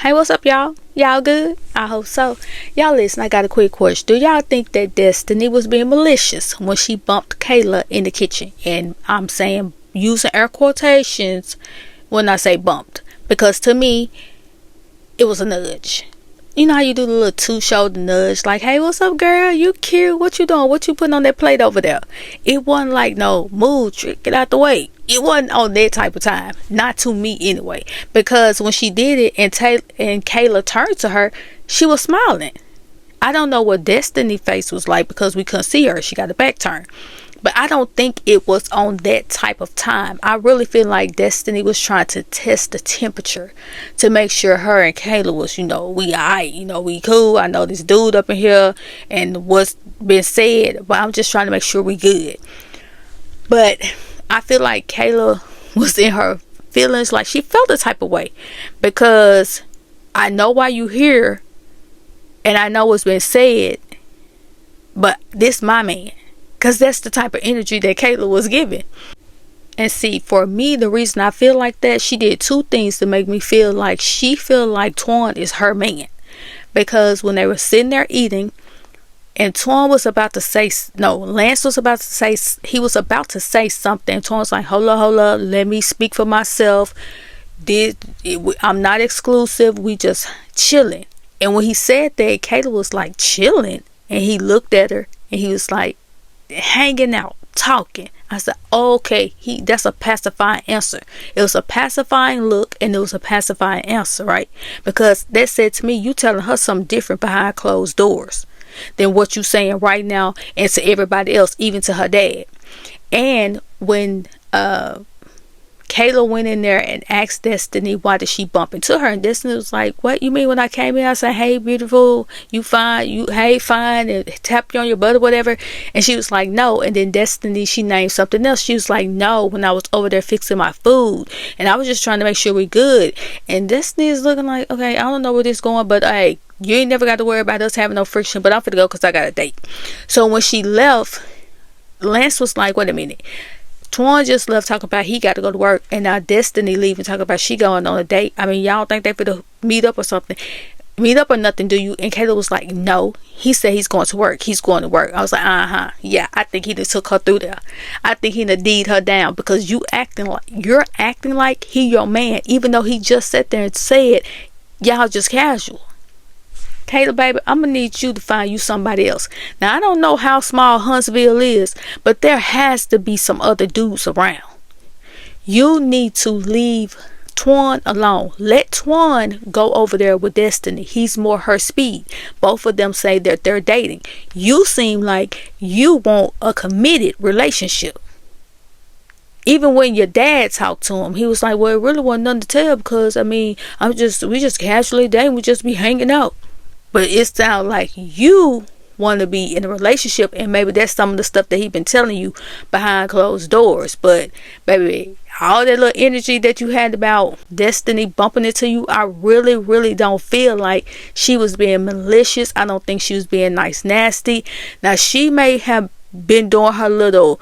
Hey, what's up, y'all? Y'all good? I hope so. Y'all listen, I got a quick question. Do y'all think that Destiny was being malicious when she bumped Kayla in the kitchen? And I'm saying using air quotations when I say bumped. Because to me, it was a nudge. You know how you do the little two-shoulder nudge? Like, hey, what's up, girl? You cute. What you doing? What you putting on that plate over there? It wasn't like, no, move, trick, get out the way. It wasn't on that type of time. Not to me, anyway. Because when she did it and Kayla turned to her, she was smiling. I don't know what Destiny's face was like because we couldn't see her. She got a back turn. But I don't think it was on that type of time. I really feel like Destiny was trying to test the temperature to make sure her and Kayla was, we alright, we cool. I know this dude up in here and what's been said, but I'm just trying to make sure we good. But I feel like Kayla was in her feelings, like she felt the type of way because I know why you here and I know what's been said, but this my man. Because that's the type of energy that Kayla was giving. And see, for me, the reason I feel like that, she did two things to make me feel like she feel like Twan is her man. Because when they were sitting there eating, and Twan was about to say, no, Lance was about to say, he was about to say something. Twan was like, hold up, let me speak for myself. I'm not exclusive, we just chilling. And when he said that, Kayla was like, chilling. And he looked at her, and he was like, hanging out, talking. I said, okay, that's a pacifying answer. It was a pacifying look and it was a pacifying answer, right? Because that said to me, you telling her something different behind closed doors than what you saying right now and to everybody else, even to her dad. And when Kayla went in there and asked Destiny why did she bump into her, and Destiny was like, what you mean? When I came in I said, hey beautiful, you fine, hey fine, and tap you on your butt or whatever, and she was like, no. And then Destiny, she named something else. She was like, no, when I was over there fixing my food and I was just trying to make sure we good. And Destiny is looking like, okay, I don't know where this going, but hey, you ain't never got to worry about us having no friction, but I'm finna go because I got a date. So when she left, Lance was like, wait a minute, Twan just left talking about he got to go to work, and now Destiny leaving talking about she going on a date. I mean, y'all think they finna meet up or something? Meet up or nothing, do you? And Kayla was like, no. He said he's going to work. He's going to work. I was like, yeah, I think he just took her through there. I think he done deed her down because you're acting like he your man, even though he just sat there and said y'all just casual. Kayla, baby, I'm going to need you to find you somebody else. Now, I don't know how small Huntsville is, but there has to be some other dudes around. You need to leave Twan alone. Let Twan go over there with Destiny. He's more her speed. Both of them say that they're dating. You seem like you want a committed relationship. Even when your dad talked to him, he was like, well, it really wasn't nothing to tell because, I mean, we just casually dating. We just be hanging out. But it sounds like you want to be in a relationship, and maybe that's some of the stuff that he been telling you behind closed doors. But baby, all that little energy that you had about Destiny bumping into you, I really, really don't feel like she was being malicious. I don't think she was being nice, nasty. Now, she may have been doing her little,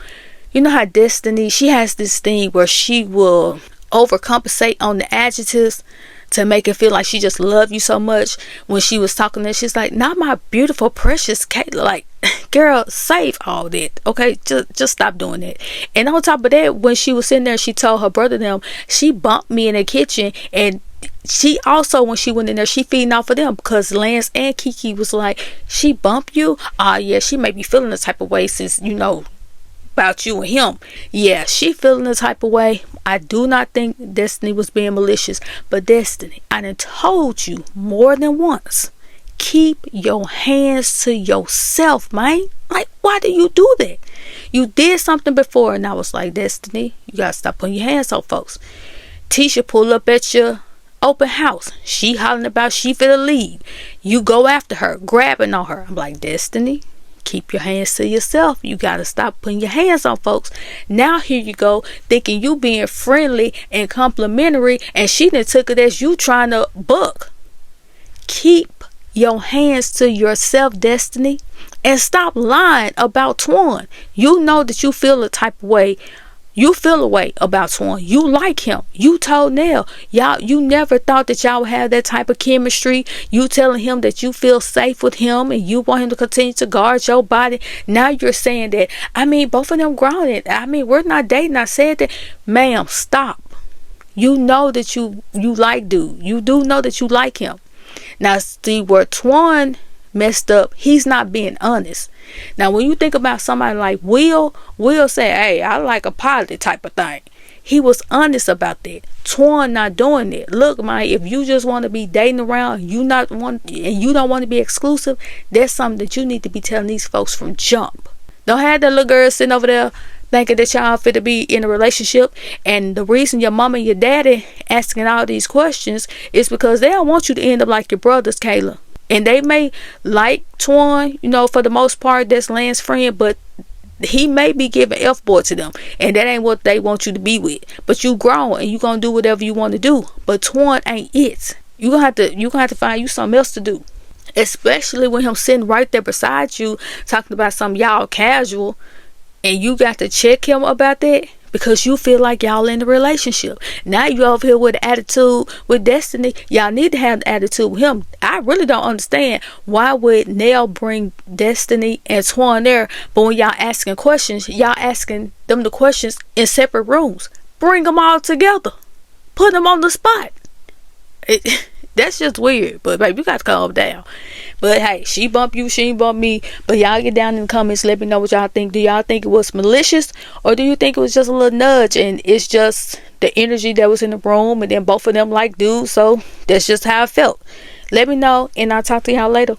you know how Destiny, she has this thing where she will overcompensate on the adjectives to make it feel like she just loved you so much. When she was talking there, she's like, not my beautiful precious Kayla. Like, girl, save all that, okay? Just stop doing that. And on top of that, when she was sitting there, she told her brother them she bumped me in the kitchen. And she also, when she went in there, she feeding off of them because Lance and Kiki was like, she bumped you? Yeah, she may be feeling the type of way since, about you and him. Yeah, she feeling the type of way. I do not think Destiny was being malicious. But Destiny, I done told you more than once, keep your hands to yourself, man. Like, why do you do that? You did something before and I was like, Destiny, you gotta stop putting your hands on folks. Tisha pull up at your open house. She hollering about she finna leave. You go after her, grabbing on her. I'm like, Destiny, keep your hands to yourself. You gotta stop putting your hands on folks. Now here you go thinking you being friendly and complimentary, and she done took it as you trying to buck. Keep your hands to yourself, Destiny, and stop lying about Twan. You know that you feel a type of way You feel a way about Twan. You like him. You told Nell. You never thought that y'all would have that type of chemistry. You telling him that you feel safe with him and you want him to continue to guard your body. Now you're saying that, both of them grown. We're not dating. I said that. Ma'am, stop. You know that you like dude. You do know that you like him. Now, see where Twan messed up, he's not being honest. Now, when you think about somebody like Will say, hey, I like a pilot type of thing. He was honest about that. Twan not doing that. Look, man, if you just want to be dating around, you don't want to be exclusive, that's something that you need to be telling these folks from jump. Don't have that little girl sitting over there thinking that y'all fit to be in a relationship, and the reason your mama and your daddy asking all these questions is because they don't want you to end up like your brothers, Kayla. And they may like Twan, for the most part, that's Lance's friend, but he may be giving F-boy to them, and that ain't what they want you to be with. But you grown and you gonna do whatever you want to do. But Twan ain't it. You gonna have to find you something else to do. Especially when him sitting right there beside you talking about some y'all casual, and you got to check him about that because you feel like y'all in a relationship. Now you over here with attitude with Destiny. Y'all need to have the attitude with him. I really don't understand why would Nell bring Destiny and Twan there, but when y'all asking questions, y'all asking them the questions in separate rooms. Bring them all together. Put them on the spot. That's just weird. But baby, you got to calm down. But hey, she bumped you, she ain't bumped me. But y'all get down in the comments, let me know what y'all think. Do y'all think it was malicious, or do you think it was just a little nudge and it's just the energy that was in the room, and then both of them like dudes, so that's just how I felt. Let me know, and I'll talk to y'all later.